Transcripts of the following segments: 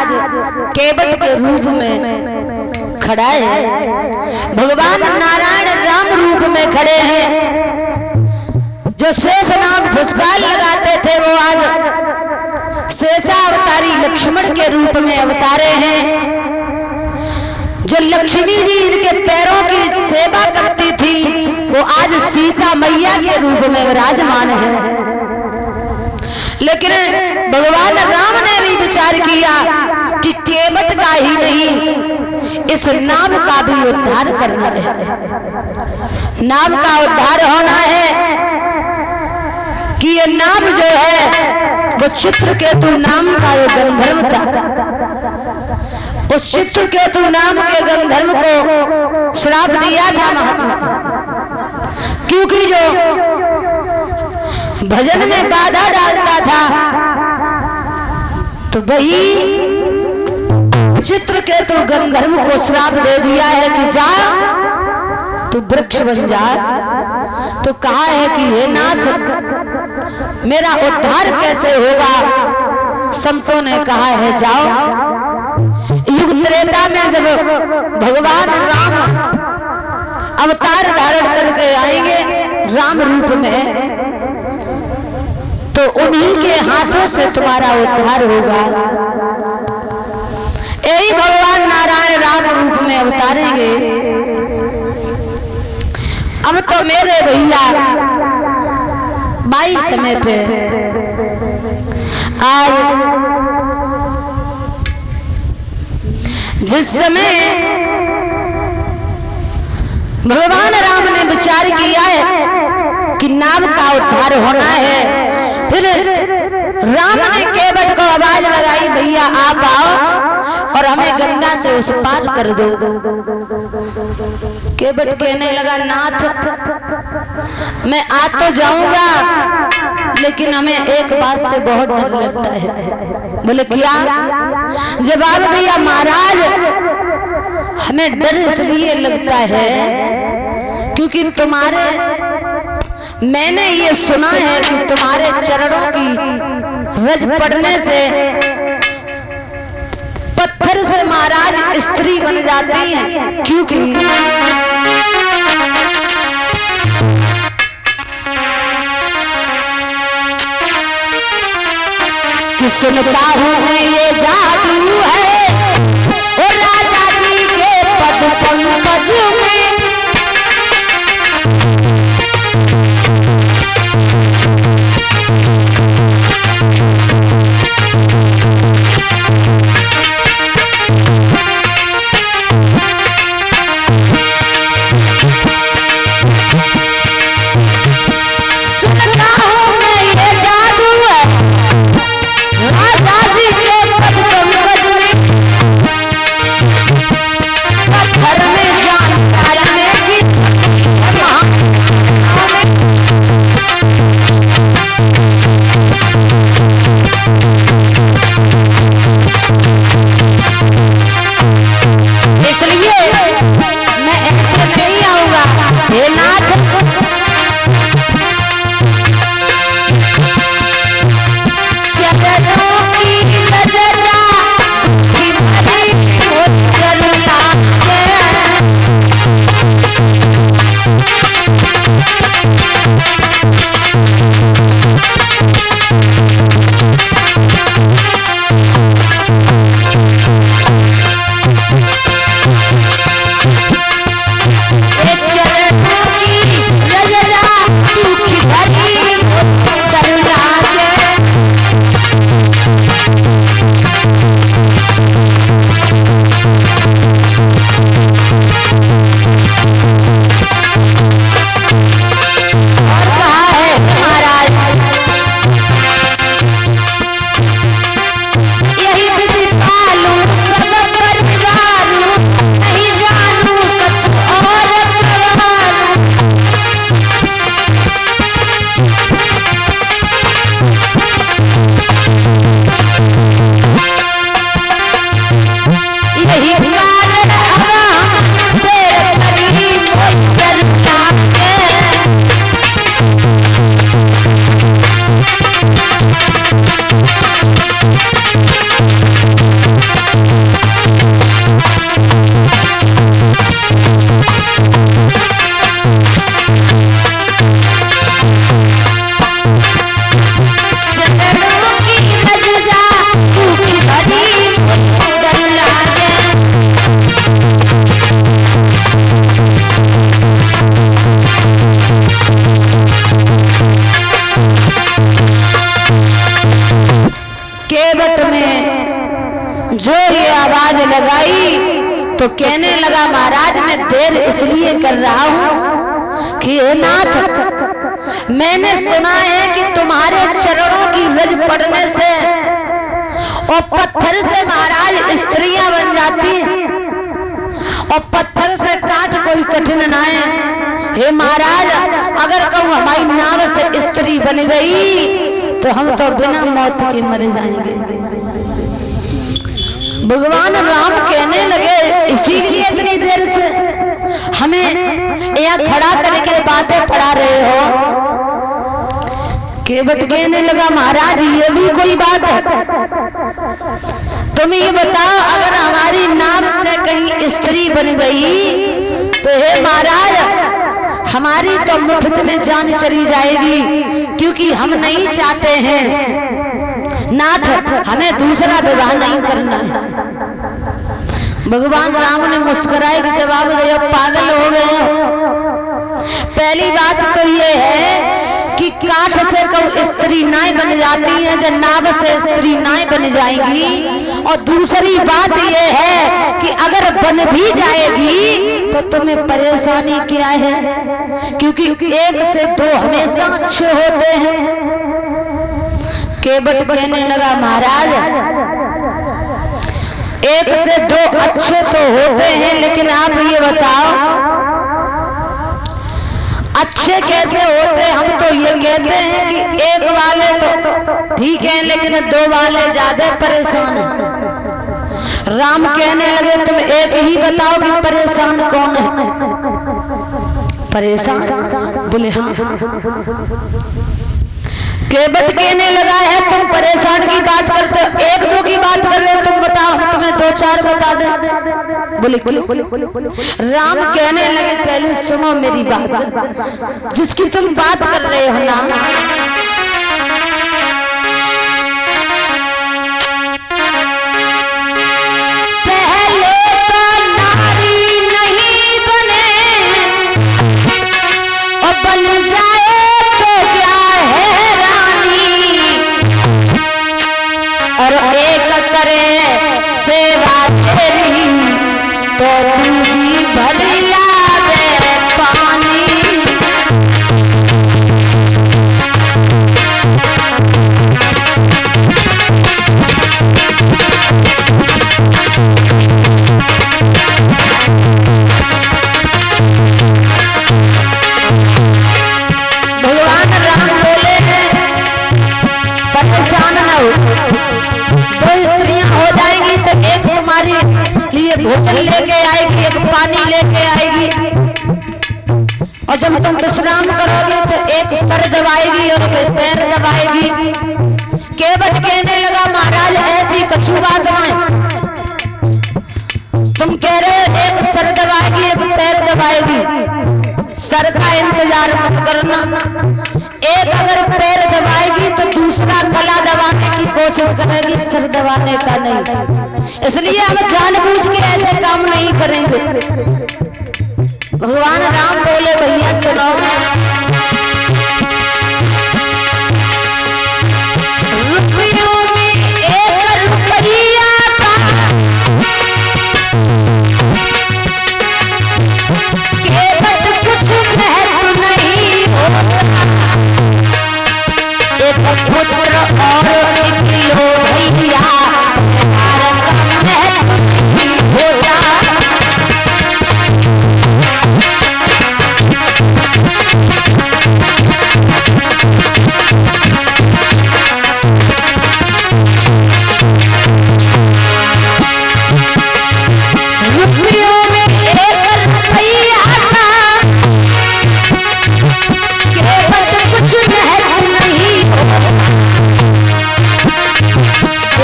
केवट के रूप में खड़ा है। भगवान नारायण राम रूप में खड़े हैं। जो शेष नाग फुसकाल लगाते थे वो आज शेषावतारी लक्ष्मण के रूप में अवतारे हैं। जो लक्ष्मी जी इनके पैरों की सेवा करती थी वो आज सीता मैया के रूप में विराजमान है। लेकिन भगवान राम ने भी विचार किया कि केवट का ही नहीं, इस नाम का भी उद्धार करना है। नाम का उद्धार होना है कि ये नाम जो है वो चित्रकेतु नाम का वो गंधर्व था। उस चित्रकेतु नाम के गंधर्व को श्राप दिया था महात्मा, क्योंकि जो भजन में बाधा डालता था तो वही चित्रकेतु गंधर्व को श्राप दे दिया है कि जा तू वृक्ष बन जा। तो कहा है कि हे नाथ मेरा उद्धार कैसे होगा? संतों ने कहा है जाओ। युग त्रेता में जब भगवान राम अवतार धारण करके आएंगे राम रूप में, तो उन्हीं के हाथों से तुम्हारा उद्धार होगा। यही भगवान नारायण राम रूप में अवतारेंगे। अब तो मेरे भैया बाई समय पे आज जिस समय भगवान राम ने विचार किया है कि नाम का उद्धार होना है, फिर राम ने केवट को आवाज लगाई, भैया आप आओ और हमें गंगा से उस पार कर दो। केवट कहने लगा नाथ मैं आ तो जाऊंगा लेकिन हमें एक बात से बहुत डर लगता है। बोले क्या? जवाब दिया महाराज हमें डर इसलिए लगता है क्योंकि मैंने ये सुना है कि तुम्हारे चरणों की रज पड़ने से पत्थर से महाराज स्त्री बन जाती हैं, क्योंकि सुनता हूँ मैं ये जादू है और राजा जी के पद पंकज में। जो ये आवाज लगाई तो कहने लगा महाराज मैं देर इसलिए कर रहा हूं कि हे नाथ मैंने सुना है कि तुम्हारे चरणों की रज पड़ने से और पत्थर से महाराज स्त्रियां बन जाती और पत्थर से काट कोई कठिन ना है। हे महाराज अगर कहूँ हमारी नाव से स्त्री बन गई तो हम तो बिना मौत के मर जाएंगे। भगवान राम कहने लगे इसीलिए इतनी देर से हमें यहाँ खड़ा करके बातें पढ़ा रहे हो। केवट कहने लगा महाराज ये भी कोई बात है, तुम ये बताओ अगर हमारी नाम से कहीं स्त्री बन गई तो हे महाराज हमारी तो मुफ्त में जान चली जाएगी, क्योंकि हम नहीं चाहते हैं नाथ हमें दूसरा विवाह नहीं करना है। भगवान राम ने मुस्कुराए के जवाब दिया पागल हो गए। पहली बात तो ये है कि काठ से कब स्त्री नाई बन जाती है, जब नाव से स्त्री नाई बन जाएगी। और दूसरी बात ये है कि अगर बन भी जाएगी तो तुम्हें परेशानी क्या है, क्योंकि एक से दो हमेशा अच्छे होते हैं। केवट कहने लगा महाराज एक से दो अच्छे तो होते हैं, लेकिन आप ये बताओ अच्छे कैसे होते? हम तो ये कहते हैं कि एक वाले तो ठीक है लेकिन दो वाले ज्यादा परेशान हैं। राम कहने लगे तुम एक ही बताओ कि परेशान कौन है? परेशान? बोले हाँ। केवट कहने लगा है तुम परेशान की बात करते हो, एक दो की बात कर रहे हो, तुम बताओ हम तुम्हें दो चार बता दें। बोले क्यों? राम कहने लगे पहले सुनो मेरी बात, जिसकी तुम बात कर रहे हो ना पहले तो नारी नहीं बने और बन जाए तो क्या है रानी, और एक करे सेवा तेरी तो दूजी भरी लागे पानी। भगवान राम बोले परेशान न हो, दो स्त्रियां हो जाएंगी तो एक तुम्हारी लिए भोजन लेके आएगी, एक पानी लेके आएगी, और जब तुम विश्राम करोगे तो एक सर दबाएगी और एक पैर दबाएगी। केवट कहने लगा महाराज ऐसी कछु बात नहीं, तुम कह रहे एक सर दबाएगी एक पैर दबाएगी, सर का इंतजार मत करना, एक अगर पैर दबाएगी तो दूसरा गला दबाने की कोशिश करेगी, सर दबाने का नहीं। इसलिए हम जानबूझ के ऐसे काम नहीं करेंगे। भगवान राम बोले भैया सुनो, रुपयों में एक रुपया का केवट कुछ महत्व नहीं होता, एक पुत्र और एक लोहिया भारत का महत्व नहीं होता। रुपयों में एक रुपया था केवट कुछ महत्व नहीं होता,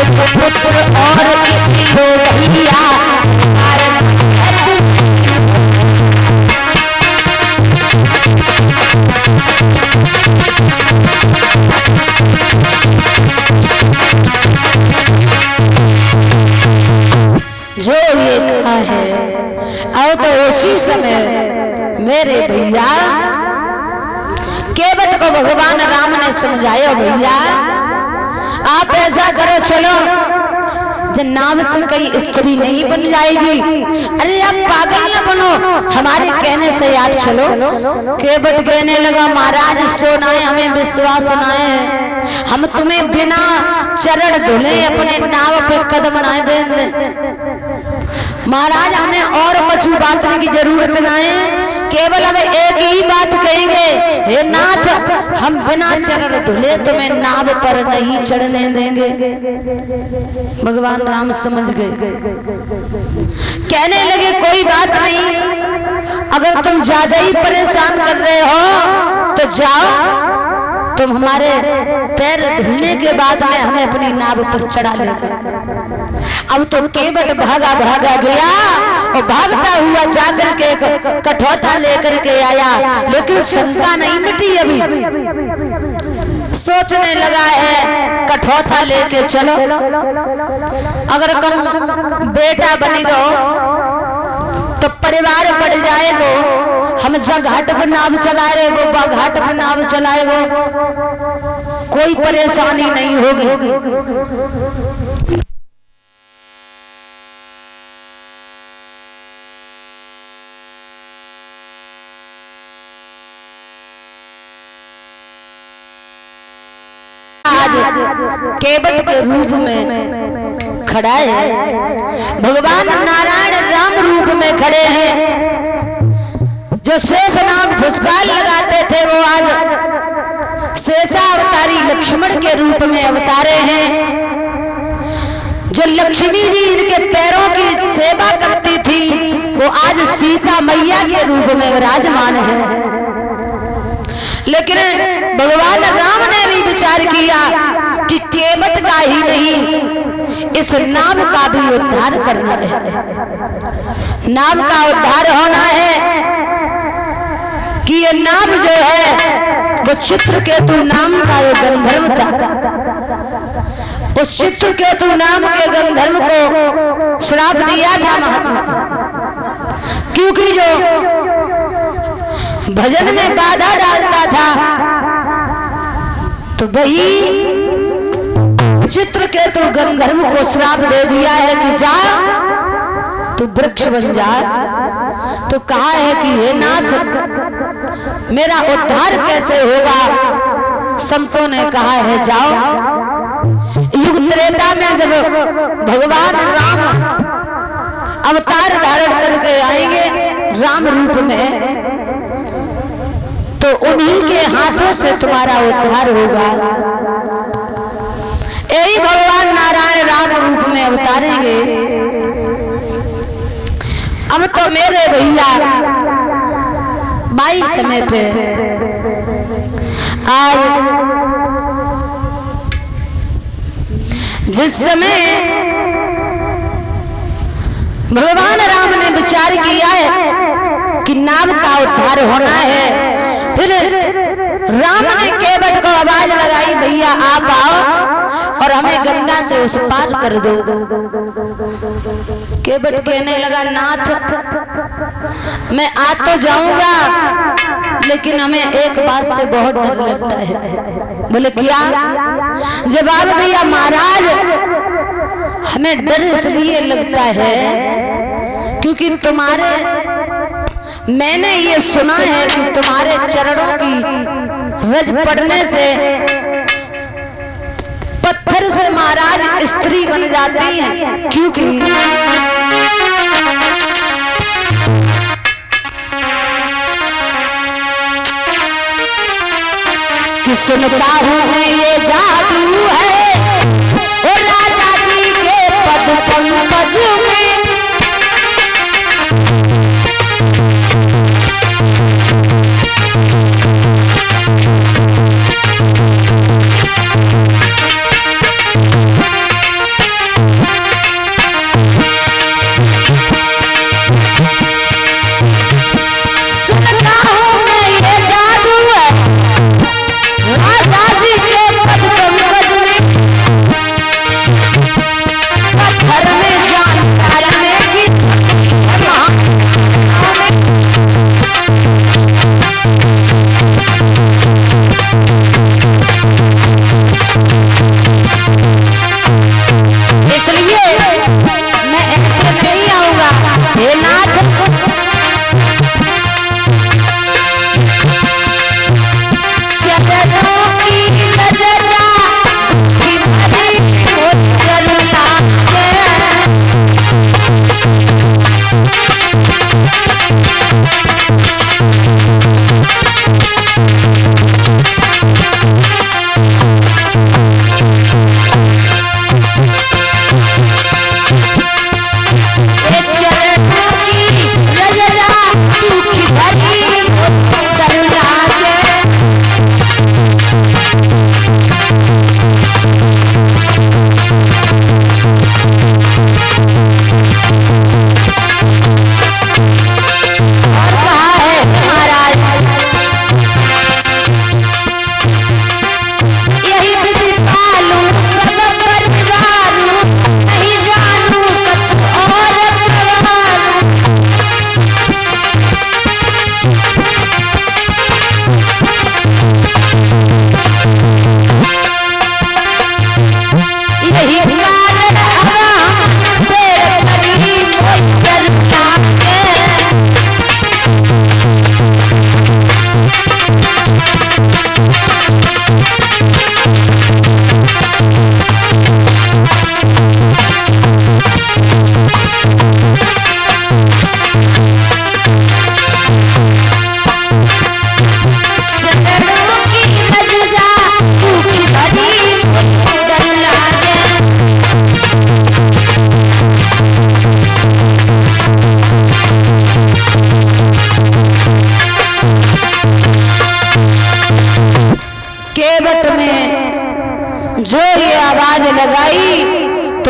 एक पुत्र और एक लोहिया भारत जो ये कहा है। और तो उसी समय मेरे भैया केवट को भगवान राम ने समझाया भैया आप ऐसा करो चलो जब नाव से कई स्त्री नहीं बन जाएगी। अरे आप पागल न बनो, हमारे कहने से आप चलो। केवट कहने लगा महाराज सोना है, हमें विश्वास न है, हम तुम्हें बिना चरण धुले अपने नाव पे कदम ना देंगे। महाराज हमें और कछु बातने की जरूरत ना है, केवल हमें एक ही बात कहेंगे, हे नाथ हम बिना चरण धुले तुम्हें नाव पर नहीं चढ़ने देंगे। भगवान राम समझ गए, कहने लगे कोई बात नहीं, अगर तुम ज्यादा ही परेशान कर रहे हो तो जाओ, तुम हमारे पैर धुलने के बाद में हमें अपनी नाव पर चढ़ा लेंगे। अब तो केवट भागा भागा गया और भागता हुआ जाकर के कठौता लेकर के आया, लेकिन शंका नहीं मिटी। अभी सोचने लगा है कठौता लेके चलो, अगर तुम बेटा बनेगो तो परिवार बढ़ जाएगो, हम जब घाट पर नाव चलाए वो घाट पर नाव चलाएगो, कोई परेशानी नहीं होगी। केवट के रूप में खड़ा है, भगवान नारायण राम रूप में खड़े हैं। जो शेषनाग फुसकाल लगाते थे वो आज शेषावतारी लक्ष्मण के रूप में अवतारे हैं। जो लक्ष्मी जी इनके पैरों की सेवा करती थी वो आज सीता मैया के रूप में विराजमान है। लेकिन भगवान राम ने भी विचार किया कि केवट का ही नहीं, इस नाम का भी उद्धार करना है, नाम का उद्धार होना है। कि ये नाम जो है वो चित्रकेतु नाम का ये गंधर्व था, उस चित्रकेतु नाम के गंधर्व को श्राप दिया था महात्मा, क्योंकि जो भजन में बाधा डालता था तो वही चित्रकेतु गंधर्व को श्राप दे दिया है कि जा तू वृक्ष बन जा। तो कहा है कि हे नाथ मेरा उद्धार कैसे होगा? संतों ने कहा है जाओ। युग त्रेता में जब भगवान राम अवतार धारण करके आएंगे राम रूप में, तो उन्हीं के हाथों से तुम्हारा उद्धार होगा। यही भगवान नारायण राम रूप में अवतारेंगे। अब तो मेरे भैया बाई समय पे आज जिस समय भगवान राम ने विचार किया है कि नाम का उद्धार होना है, फिर राम ने केवट को आवाज लगाई, भैया आप आओ और हमें गंगा से उस पार कर दो। केवट कहने लगा नाथ मैं आ तो जाऊंगा, लेकिन हमें एक बात से बहुत डर लगता है। बोले क्या? जवाब दिया महाराज हमें डर इसलिए लगता है क्योंकि मैंने ये सुना है कि तुम्हारे चरणों की रज पड़ने से पत्थर से महाराज स्त्री बन जाती है, क्योंकि सुनता हूँ मैं ये जादू है और राजा जी के पद पंकज में। राजा जी के पद पंकज में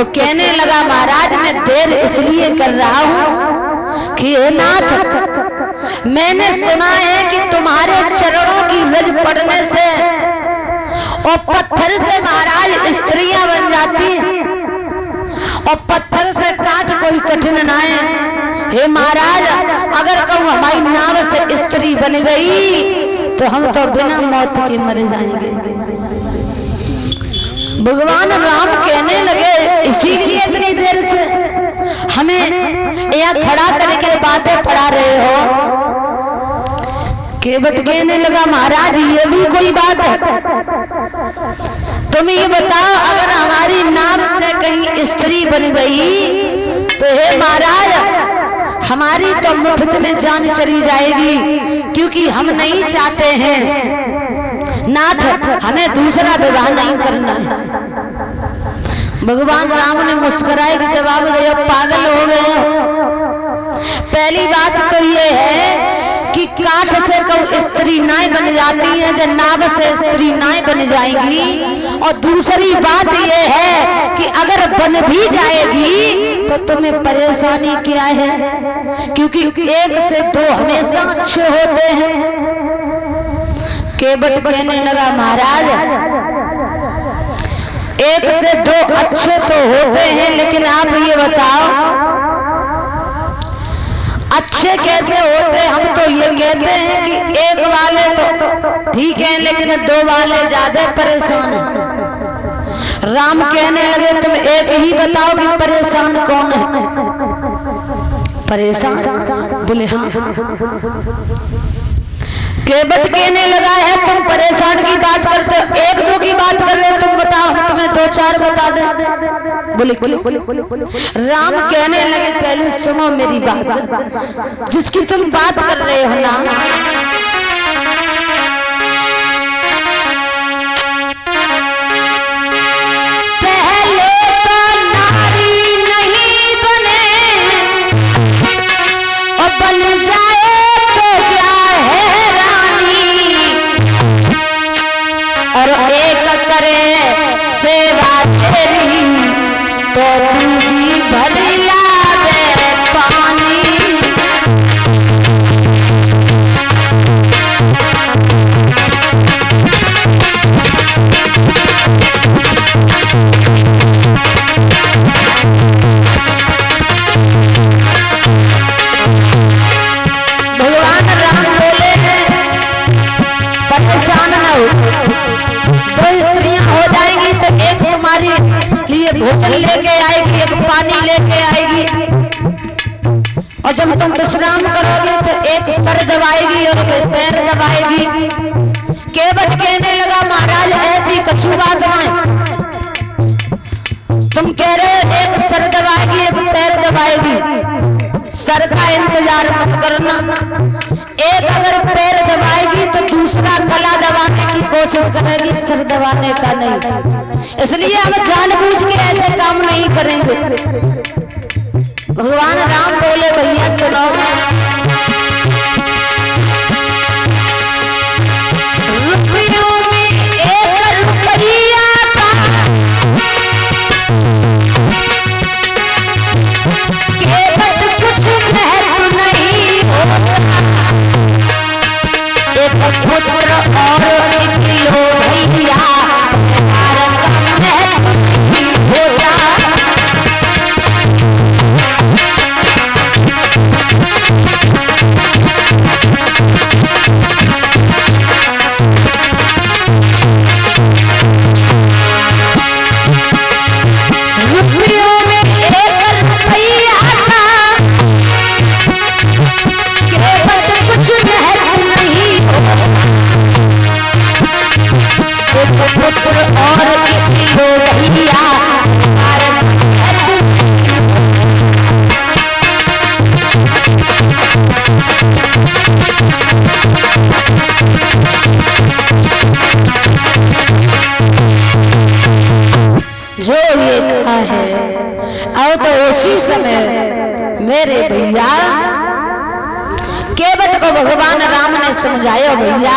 तो कहने लगा महाराज मैं देर इसलिए कर रहा हूं कि हे नाथ, मैंने सुना है कि तुम्हारे चरणों की रज पड़ने से और पत्थर से महाराज स्त्रियां बन जाती हैं और पत्थर से काट कोई कठिन ना है। हे महाराज, अगर कहूँ हमारी नाव से स्त्री बन गई तो हम तो बिना मौत के मर जाएंगे। भगवान राम कहने लगे इसीलिए इतनी देर से हमें यहाँ खड़ा करके बातें पढ़ा रहे हो? केवट कहने लगा महाराज ये भी कोई बात है? तुम ये बताओ, अगर हमारी नाव से कहीं स्त्री बन गई तो हे महाराज हमारी तो मुफ्त में जान चली जाएगी, क्योंकि हम नहीं चाहते हैं नाथ, हमें दूसरा विवाह नहीं करना है। भगवान राम ने मुस्कुराए कि जवाब दिया पागल हो गए। पहली बात तो ये है कि काठ से कब स्त्री नाय बन जाती है, जब नाव से स्त्री नाय बन जाएगी। और दूसरी बात ये है कि अगर बन भी जाएगी तो तुम्हें परेशानी क्या है, क्योंकि एक से दो हमेशा अच्छे होते हैं। केवट कहने लगा महाराज एक से दो अच्छे तो होते हैं, लेकिन आप ये बताओ अच्छे कैसे होते? हम तो ये कहते हैं कि एक वाले तो ठीक है, लेकिन दो वाले ज्यादा परेशान हैं। राम कहने लगे तुम एक ही बताओ कि परेशान कौन है? परेशान? बोले हाँ। केवट कहने लगा है तुम परेशान की बात करते हो, एक दो की बात कर रहे हो, तुम बताओ हम तुम्हें दो चार बता दें। बोले क्यों? राम कहने लगे पहले सुनो मेरी बात, जिसकी तुम बात कर रहे हो ना, पहले तो नारी नहीं बने और बन जाए तो क्या है रानी, और एक करे सेवा तेरी तो दूजी भरी लावे पानी। भगवान राम बोले हैं परेशान न हो, दो स्त्रियां हो जाएंगी तो एक तुम्हारी लिए भोजन लेके आएगी, एक पानी लेके आएगी, और जब तुम विश्राम करोगे तो एक सर दबाएगी और एक पैर दबाएगी। केवट कहने लगा महाराज ऐसी कछु बात नहीं, तुम कह रहे एक सर दबाएगी एक पैर दबाएगी, सर का इंतजार मत करना, एक अगर पैर दबाएगी तो दूसरा गला दबाने की कोशिश करेगी, सर दबाने का नहीं। इसलिए हम जानबूझ के ऐसे काम नहीं करेंगे। भगवान राम बोले भैया सुनो, रुपयों में एक रुपया का केवट कुछ महत्व नहीं होता, एक पुत्र और एक लोहिया भारत का महत्व नहीं होता। रुपयों में एक रुपया था केवट कुछ महत्व नहीं होता, एक पुत्र और एक लोहिया भारत जो ये कहा है। और तो उसी समय मेरे भैया केवट को भगवान राम ने समझाया भैया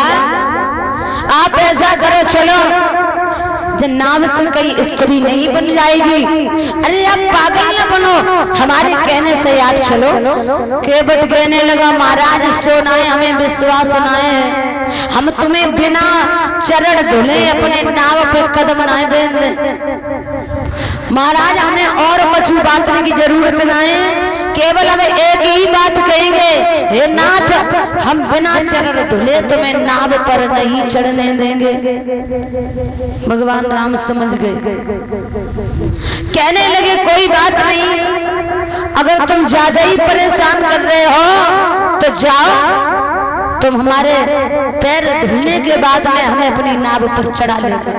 आप ऐसा करो, चलो जब नाव से कई स्त्री नहीं बन जाएगी। अरे आप पागल न बनो, हमारे कहने से आप चलो। केवट कहने लगा महाराज सोना है, हमें विश्वास ना है, हम तुम्हें बिना चरण धुले अपने नाव पे कदम ना देंगे। महाराज हमें और कुछ बातने की जरूरत ना है, केवल हमें एक ही बात कहेंगे, हे नाथ हम बिना चरण धुले तुम्हें नाव पर नहीं चढ़ने देंगे। भगवान राम समझ गए, कहने लगे कोई बात नहीं, अगर तुम ज्यादा ही परेशान कर रहे हो तो जाओ, तुम हमारे पैर धुलने के बाद में हमें अपनी नाव पर चढ़ा लेंगे।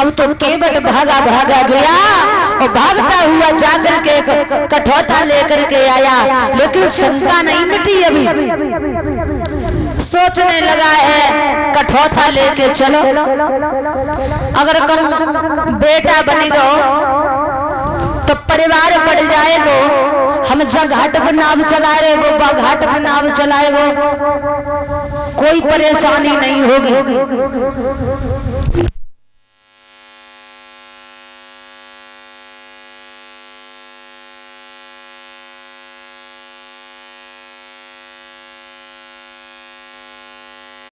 अब तो केवट भागा भागा गया और भागता हुआ जाकर के कठौता लेकर के आया, लेकिन शंका नहीं मिटी। अभी सोचने लगा है कठौता लेके चलो, अगर कम बेटा बनेगा तो परिवार बढ़ जाएगा, हम जब घाट पर नाव चलाए वो घाट पर नाव चलाएगा, कोई परेशानी नहीं होगी।